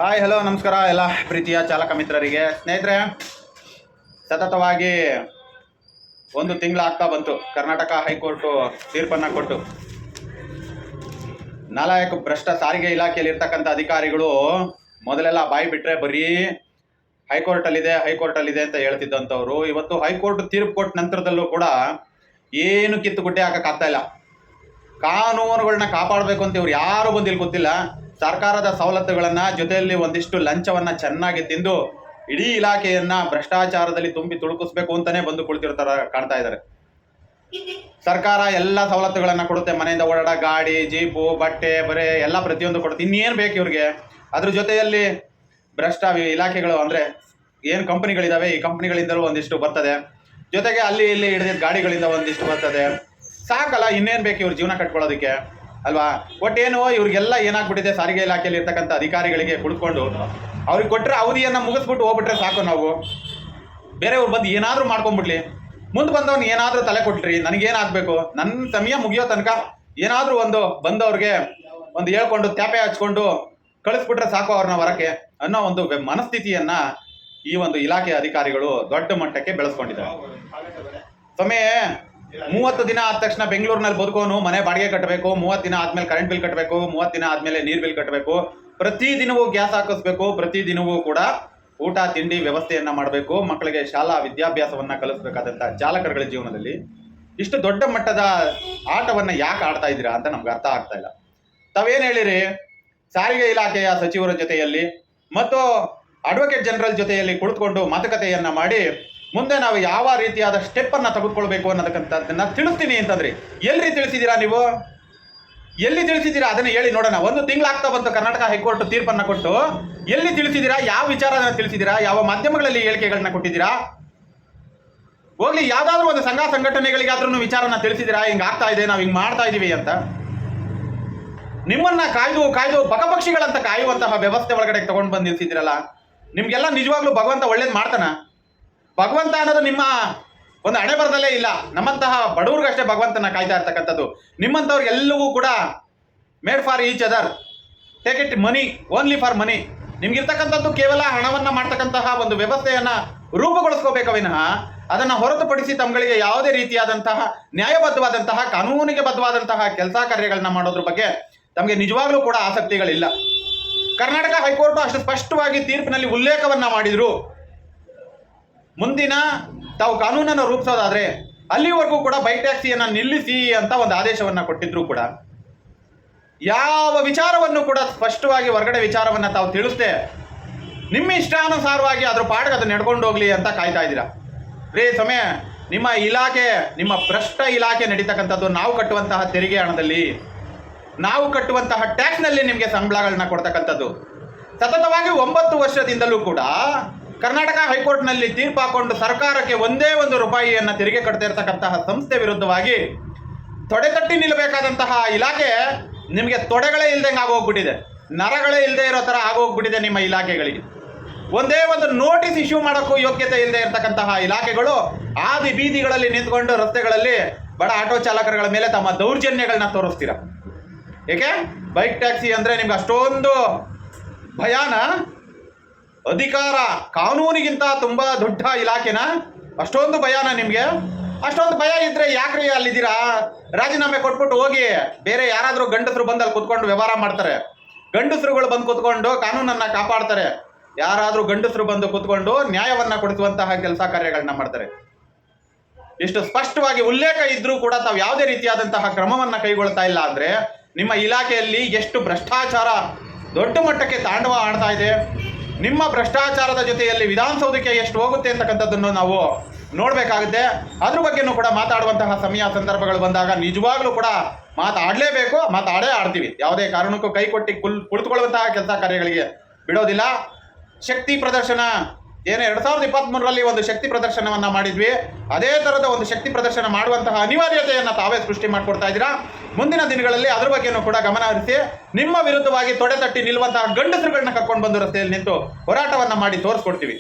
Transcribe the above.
Hi hello ನಮಸ್ಕಾರ ಎಲ್ಲ ಪ್ರೀತಿಯ ಚಾಲಕ ಮಿತ್ರರಿಗೆ. ಸ್ನೇಹಿತರೆ, ಸತತವಾಗಿ ಒಂದು ತಿಂಗಳಾಗ್ತಾ ಬಂತು ಕರ್ನಾಟಕ ಹೈಕೋರ್ಟು ತೀರ್ಪನ್ನು ಕೊಟ್ಟು. ನಾಲಾಯಕ ಭ್ರಷ್ಟ ಸಾರಿಗೆ ಇಲಾಖೆಯಲ್ಲಿ ಇರ್ತಕ್ಕಂಥ ಅಧಿಕಾರಿಗಳು ಮೊದಲೆಲ್ಲ ಬಾಯಿ ಬಿಟ್ಟರೆ ಬರೀ ಹೈಕೋರ್ಟಲ್ಲಿದೆ ಅಂತ ಹೇಳ್ತಿದ್ದಂಥವ್ರು ಇವತ್ತು ಹೈಕೋರ್ಟ್ ತೀರ್ಪು ಕೊಟ್ಟ ನಂತರದಲ್ಲೂ ಕೂಡ ಏನು ಕಿತ್ತುಗುಡ್ಡೆ ಹಾಕೋಕ್ಕಾಗ್ತಾ ಇಲ್ಲ. ಕಾನೂನುಗಳನ್ನ ಕಾಪಾಡಬೇಕು ಅಂತ ಇವ್ರು ಯಾರು ಬಂದಿಲ್ಲ ಗೊತ್ತಿಲ್ಲ. ಸರ್ಕಾರದ ಸವಲತ್ತುಗಳನ್ನು ಜೊತೆಯಲ್ಲಿ ಒಂದಿಷ್ಟು ಲಂಚವನ್ನು ಚೆನ್ನಾಗಿ ತಿಂದು ಇಡೀ ಇಲಾಖೆಯನ್ನ ಭ್ರಷ್ಟಾಚಾರದಲ್ಲಿ ತುಂಬಿ ತುಳುಕಿಸ್ಬೇಕು ಅಂತಾನೆ ಬಂದು ಕುಳಿತಿರ್ತಾರ ಕಾಣ್ತಾ ಇದ್ದಾರೆ. ಸರ್ಕಾರ ಎಲ್ಲ ಸವಲತ್ತುಗಳನ್ನು ಕೊಡುತ್ತೆ, ಮನೆಯಿಂದ ಓಡಾಡ ಗಾಡಿ, ಜೀಪು, ಬಟ್ಟೆ, ಬರೆ ಎಲ್ಲ ಪ್ರತಿಯೊಂದು ಕೊಡುತ್ತೆ. ಇನ್ನೇನು ಬೇಕು ಇವ್ರಿಗೆ? ಅದ್ರ ಜೊತೆಯಲ್ಲಿ ಭ್ರಷ್ಟ ಇಲಾಖೆಗಳು ಅಂದರೆ ಏನು ಕಂಪನಿಗಳಿದಾವೆ, ಈ ಕಂಪನಿಗಳಿಂದಲೂ ಒಂದಿಷ್ಟು ಬರ್ತದೆ. ಜೊತೆಗೆ ಅಲ್ಲಿ ಇಲ್ಲಿ ಹಿಡಿದಿದ್ದ ಗಾಡಿಗಳಿಂದ ಒಂದಿಷ್ಟು ಬರ್ತದೆ. ಸಾಕಲ್ಲ, ಇನ್ನೇನು ಬೇಕು ಇವ್ರ ಜೀವನ ಕಟ್ಕೊಳ್ಳೋದಕ್ಕೆ ಅಲ್ವಾ? ಒಟ್ಟೇನು ಇವ್ರಿಗೆಲ್ಲ ಏನಾಗ್ಬಿಟ್ಟಿದೆ, ಸಾರಿಗೆ ಇಲಾಖೆಯಲ್ಲಿ ಇರ್ತಕ್ಕಂಥ ಅಧಿಕಾರಿಗಳಿಗೆ ಕುಳಿತುಕೊಂಡು ಅವ್ರಿಗೆ ಕೊಟ್ಟರೆ ಅವಧಿಯನ್ನು ಮುಗಿಸ್ಬಿಟ್ಟು ಹೋಗ್ಬಿಟ್ರೆ ಸಾಕು. ನಾವು ಬೇರೆಯವ್ರು ಬಂದು ಏನಾದರೂ ಮಾಡ್ಕೊಂಡ್ಬಿಡ್ಲಿ, ಮುಂದೆ ಬಂದವನು ಏನಾದರೂ ತಲೆ ಕೊಟ್ರಿ, ನನಗೇನಾಗಬೇಕು, ನನ್ನ ಸಮಯ ಮುಗಿಯೋ ತನಕ ಏನಾದರೂ ಒಂದು ಬಂದವ್ರಿಗೆ ಒಂದು ಹೇಳ್ಕೊಂಡು ತ್ಯಾಪೆ ಹಚ್ಕೊಂಡು ಕಳಿಸ್ಬಿಟ್ರೆ ಸಾಕು ಅವ್ರನ್ನ ಹೊರಕ್ಕೆ ಅನ್ನೋ ಒಂದು ಮನಸ್ಥಿತಿಯನ್ನ ಈ ಒಂದು ಇಲಾಖೆ ಅಧಿಕಾರಿಗಳು ದೊಡ್ಡ ಮಟ್ಟಕ್ಕೆ ಬೆಳೆಸ್ಕೊಂಡಿದ್ದಾರೆ. ಸಮಯ 30 ದಿನ ಆದ ತಕ್ಷಣ ಬೆಂಗಳೂರಿನಲ್ಲಿ ಬದುಕೋನು ಮನೆ ಬಾಡಿಗೆ ಕಟ್ಟಬೇಕು, 30 ದಿನ ಆದ್ಮೇಲೆ ಕರೆಂಟ್ ಬಿಲ್ ಕಟ್ಟಬೇಕು, 30 ದಿನ ಆದ್ಮೇಲೆ ನೀರು ಬಿಲ್ ಕಟ್ಟಬೇಕು, ಪ್ರತಿದಿನವೂ ಗ್ಯಾಸ್ ಹಾಕಿಸ್ಬೇಕು, ಪ್ರತಿದಿನವೂ ಕೂಡ ಊಟ ತಿಂಡಿ ವ್ಯವಸ್ಥೆಯನ್ನ ಮಾಡಬೇಕು, ಮಕ್ಕಳಿಗೆ ಶಾಲಾ ವಿದ್ಯಾಭ್ಯಾಸವನ್ನ ಕಲಿಸ್ಬೇಕಾದಂಥ ಚಾಲಕರುಗಳ ಜೀವನದಲ್ಲಿ ಇಷ್ಟು ದೊಡ್ಡ ಮಟ್ಟದ ಆಟವನ್ನ ಯಾಕೆ ಆಡ್ತಾ ಇದ್ದೀರಾ ಅಂತ ನಮ್ಗೆ ಅರ್ಥ ಆಗ್ತಾ ಇಲ್ಲ. ತಾವೇನು ಹೇಳಿರಿ, ಸಾರಿಗೆ ಇಲಾಖೆಯ ಸಚಿವರ ಜೊತೆಯಲ್ಲಿ ಮತ್ತು ಅಡ್ವೊಕೇಟ್ ಜನರಲ್ ಜೊತೆಯಲ್ಲಿ ಕುಳಿತುಕೊಂಡು ಮಾತುಕತೆಯನ್ನ ಮಾಡಿ ಮುಂದೆ ನಾವು ಯಾವ ರೀತಿಯಾದ ಸ್ಟೆಪ್ ಅನ್ನ ತೆಗೆದುಕೊಳ್ಬೇಕು ಅನ್ನೋದಕ್ಕಂಥದ್ದನ್ನ ತಿಳಿಸ್ತೀನಿ ಅಂತಂದ್ರಿ. ಎಲ್ರಿ ತಿಳಿಸಿದ್ದೀರಾ ನೀವು? ಎಲ್ಲಿ ತಿಳಿಸಿದ್ದೀರಾ ಅದನ್ನ ಹೇಳಿ ನೋಡೋಣ. ಒಂದು ತಿಂಗಳಾಗ್ತಾ ಬಂತು ಕರ್ನಾಟಕ ಹೈಕೋರ್ಟ್ ತೀರ್ಪನ್ನ ಕೊಟ್ಟು. ಎಲ್ಲಿ ತಿಳಿಸಿದ್ದೀರಾ? ಯಾವ ವಿಚಾರನ ತಿಳಿಸಿದ್ದೀರಾ? ಯಾವ ಮಾಧ್ಯಮಗಳಲ್ಲಿ ಹೇಳಿಕೆಗಳನ್ನ ಕೊಟ್ಟಿದ್ದೀರಾ? ಹೋಗ್ಲಿ, ಯಾವ್ದಾದ್ರು ಒಂದು ಸಂಘ ಸಂಘಟನೆಗಳಿಗಾದ್ರೂ ವಿಚಾರನ ತಿಳಿಸಿದ್ದೀರಾ? ಹಿಂಗ ಆಗ್ತಾ ಇದೆ, ನಾವು ಹಿಂಗ್ ಮಾಡ್ತಾ ಇದೀವಿ ಅಂತ. ನಿಮ್ಮನ್ನ ಕಾಯ್ದು ಬಕಪಕ್ಷಿಗಳಂತ ಕಾಯುವಂತಹ ವ್ಯವಸ್ಥೆ ಒಳಗಡೆ ತಗೊಂಡು ಬಂದು ನಿಲ್ಸಿದ್ದೀರಲ್ಲ. ನಿಮ್ಗೆಲ್ಲ ನಿಜವಾಗ್ಲೂ ಭಗವಂತ ಒಳ್ಳೇದು ಮಾಡ್ತಾನ? ಭಗವಂತ ಅನ್ನೋದು ನಿಮ್ಮ ಒಂದು ಹಣೆ ಬರದಲ್ಲೇ ಇಲ್ಲ. ನಮ್ಮಂತಹ ಬಡವ್ರಿಗಷ್ಟೇ ಭಗವಂತನ ಕಾಯ್ತಾ ಇರ್ತಕ್ಕಂಥದ್ದು. ನಿಮ್ಮಂಥವ್ರಿಗೆಲ್ಲವೂ ಕೂಡ made for each other, take it money, only for money. ನಿಮ್ಗಿರ್ತಕ್ಕಂಥದ್ದು ಕೇವಲ ಹಣವನ್ನ ಮಾಡ್ತಕ್ಕಂತಹ ಒಂದು ವ್ಯವಸ್ಥೆಯನ್ನ ರೂಪುಗೊಳಿಸ್ಕೋಬೇಕು ವಿನಃ ಅದನ್ನು ಹೊರತುಪಡಿಸಿ ತಮ್ಗಳಿಗೆ ಯಾವುದೇ ರೀತಿಯಾದಂತಹ ನ್ಯಾಯಬದ್ಧವಾದಂತಹ ಕಾನೂನಿಗೆ ಬದ್ಧವಾದಂತಹ ಕೆಲಸ ಕಾರ್ಯಗಳನ್ನ ಮಾಡೋದ್ರ ಬಗ್ಗೆ ತಮಗೆ ನಿಜವಾಗ್ಲೂ ಕೂಡ ಆಸಕ್ತಿಗಳಿಲ್ಲ. ಕರ್ನಾಟಕ ಹೈಕೋರ್ಟ್ ಅಷ್ಟು ಸ್ಪಷ್ಟವಾಗಿ ತೀರ್ಪಿನಲ್ಲಿ ಉಲ್ಲೇಖವನ್ನ ಮಾಡಿದ್ರು, ಮುಂದಿನ ತಾವು ಕಾನೂನನ್ನು ರೂಪಿಸೋದಾದ್ರೆ ಅಲ್ಲಿವರೆಗೂ ಕೂಡ ಬೈಕ್ ಟ್ಯಾಕ್ಸಿಯನ್ನ ನಿಲ್ಲಿಸಿ ಅಂತ ಒಂದು ಆದೇಶವನ್ನ ಕೊಟ್ಟಿದ್ರು ಕೂಡ ಯಾವ ವಿಚಾರವನ್ನು ಕೂಡ ಸ್ಪಷ್ಟವಾಗಿ ಹೊರಗಡೆ ವಿಚಾರವನ್ನ ತಾವು ತಿಳಿಸ್ದೆ ನಿಮ್ಮ ಇಷ್ಟಾನುಸಾರವಾಗಿ ಅದ್ರ ಪಾಡಿಗೆ ಅದನ್ನ ನಡ್ಕೊಂಡು ಹೋಗ್ಲಿ ಅಂತ ಕಾಯ್ತಾ ಇದ್ದೀರಾ. ರೇ ಸಮಯ, ನಿಮ್ಮ ಇಲಾಖೆ, ನಿಮ್ಮ ಭ್ರಷ್ಟ ಇಲಾಖೆ ನಡೀತಕ್ಕಂಥದ್ದು ನಾವು ಕಟ್ಟುವಂತಹ ತೆರಿಗೆ ಹಣದಲ್ಲಿ, ನಾವು ಕಟ್ಟುವಂತಹ ಟ್ಯಾಕ್ಸ್ನಲ್ಲಿ ನಿಮಗೆ ಸಂಬಳಗಳನ್ನ ಕೊಡ್ತಕ್ಕಂಥದ್ದು. ಸತತವಾಗಿ 9 ವರ್ಷದಿಂದಲೂ ಕೂಡ ಕರ್ನಾಟಕ ಹೈಕೋರ್ಟ್ನಲ್ಲಿ ತೀರ್ಪು ಹಾಕೊಂಡು ಸರ್ಕಾರಕ್ಕೆ ಒಂದೇ ಒಂದು ರೂಪಾಯಿಯನ್ನು ತೆರಿಗೆ ಕಟ್ತಾ ಇರತಕ್ಕಂತಹ ಸಂಸ್ಥೆ ವಿರುದ್ಧವಾಗಿ ತೊಡೆತಟ್ಟಿ ನಿಲ್ಲಬೇಕಾದಂತಹ ಇಲಾಖೆ ನಿಮಗೆ ತೊಡೆಗಳೇ ಇಲ್ದಂಗೆ ಆಗೋಗ್ಬಿಟ್ಟಿದೆ, ನರಗಳೇ ಇಲ್ಲದೆ ಇರೋ ಥರ ಆಗೋಗ್ಬಿಟ್ಟಿದೆ ನಿಮ್ಮ ಇಲಾಖೆಗಳಿಗೆ. ಒಂದೇ ಒಂದು ನೋಟಿಸ್ ಇಶ್ಯೂ ಮಾಡೋಕ್ಕೂ ಯೋಗ್ಯತೆ ಇಲ್ಲದೆ ಇರತಕ್ಕಂತಹ ಇಲಾಖೆಗಳು ಆದಿ ಬೀದಿಗಳಲ್ಲಿ ನಿಂತ್ಕೊಂಡು ರಸ್ತೆಗಳಲ್ಲಿ ಬಡ ಆಟೋ ಚಾಲಕರುಗಳ ಮೇಲೆ ತಮ್ಮ ದೌರ್ಜನ್ಯಗಳನ್ನ ತೋರಿಸ್ತೀರ. ಏಕೆ? ಬೈಕ್ ಟ್ಯಾಕ್ಸಿ ಅಂದರೆ ನಿಮ್ಗೆ ಅಷ್ಟೊಂದು ಭಯಾನ? ಅಧಿಕಾರ ಕಾನೂನಿಗಿಂತ ತುಂಬ ದೊಡ್ಡ ಇಲಾಖೆನ? ಅಷ್ಟೊಂದು ಭಯಾನ ನಿಮಗೆ? ಅಷ್ಟೊಂದು ಭಯ ಇದ್ರೆ ಯಾಕ್ರಿ ಅಲ್ಲಿದ್ದೀರಾ? ರಾಜೀನಾಮೆ ಕೊಟ್ಬಿಟ್ಟು ಹೋಗಿ. ಬೇರೆ ಯಾರಾದರೂ ಗಂಡಸರು ಬಂದು ಅಲ್ಲಿ ಕುತ್ಕೊಂಡು ವ್ಯವಹಾರ ಮಾಡ್ತಾರೆ, ಗಂಡಸರುಗಳು ಬಂದು ಕುತ್ಕೊಂಡು ಕಾನೂನನ್ನು ಕಾಪಾಡ್ತಾರೆ, ಯಾರಾದರೂ ಗಂಡಸರು ಬಂದು ಕುತ್ಕೊಂಡು ನ್ಯಾಯವನ್ನ ಕೊಡಿಸುವಂತಹ ಕೆಲಸ ಕಾರ್ಯಗಳನ್ನ ಮಾಡ್ತಾರೆ. ಇಷ್ಟು ಸ್ಪಷ್ಟವಾಗಿ ಉಲ್ಲೇಖ ಇದ್ರೂ ಕೂಡ ತಾವು ಯಾವುದೇ ರೀತಿಯಾದಂತಹ ಕ್ರಮವನ್ನ ಕೈಗೊಳ್ತಾ ಇಲ್ಲ ಅಂದ್ರೆ ನಿಮ್ಮ ಇಲಾಖೆಯಲ್ಲಿ ಎಷ್ಟು ಭ್ರಷ್ಟಾಚಾರ ದೊಡ್ಡ ಮಟ್ಟಕ್ಕೆ ತಾಂಡವ ಆಡ್ತಾ ಇದೆ. ನಿಮ್ಮ ಭ್ರಷ್ಟಾಚಾರದ ಜೊತೆಯಲ್ಲಿ ವಿಧಾನಸೌಧಕ್ಕೆ ಎಷ್ಟು ಹೋಗುತ್ತೆ ಅಂತಕ್ಕಂಥದ್ದನ್ನು ನಾವು ನೋಡಬೇಕಾಗುತ್ತೆ. ಅದ್ರ ಬಗ್ಗೆನೂ ಕೂಡ ಮಾತಾಡುವಂತಹ ಸಮಯ ಸಂದರ್ಭಗಳು ಬಂದಾಗ ನಿಜವಾಗ್ಲೂ ಕೂಡ ಮಾತಾಡಲೇಬೇಕು, ಮಾತಾಡೇ ಆಡ್ತೀವಿ. ಯಾವುದೇ ಕಾರಣಕ್ಕೂ ಕೈ ಕೊಟ್ಟು ಕುಳಿತುಕೊಳ್ಳುವಂತಹ ಕೆಲಸ ಕಾರ್ಯಗಳಿಗೆ ಬಿಡೋದಿಲ್ಲ. ಶಕ್ತಿ ಪ್ರದರ್ಶನ ಏನೇ 2023ರಲ್ಲಿ ಒಂದು ಶಕ್ತಿ ಪ್ರದರ್ಶನವನ್ನ ಮಾಡಿದ್ವಿ, ಅದೇ ಥರದ ಒಂದು ಶಕ್ತಿ ಪ್ರದರ್ಶನ ಮಾಡುವಂತಹ ಅನಿವಾರ್ಯತೆಯನ್ನು ತಾವೇ ಸೃಷ್ಟಿ ಮಾಡಿಕೊಡ್ತಾ ಇದ್ದೀರಾ. ಮುಂದಿನ ದಿನಗಳಲ್ಲಿ ಅದ್ರ ಬಗ್ಗೆನೂ ಕೂಡ ಗಮನ ಹರಿಸಿ ನಿಮ್ಮ ವಿರುದ್ಧವಾಗಿ ತೊಡೆ ತಟ್ಟಿ ನಿಲ್ಲುವಂತಹ ಗಂಡಸರುಗಳನ್ನ ಕರ್ಕೊಂಡು ಬಂದು ರಸ್ತೆಯಲ್ಲಿ ನಿಂತು ಹೋರಾಟವನ್ನ ಮಾಡಿ ತೋರಿಸ್ಕೊಡ್ತೀವಿ.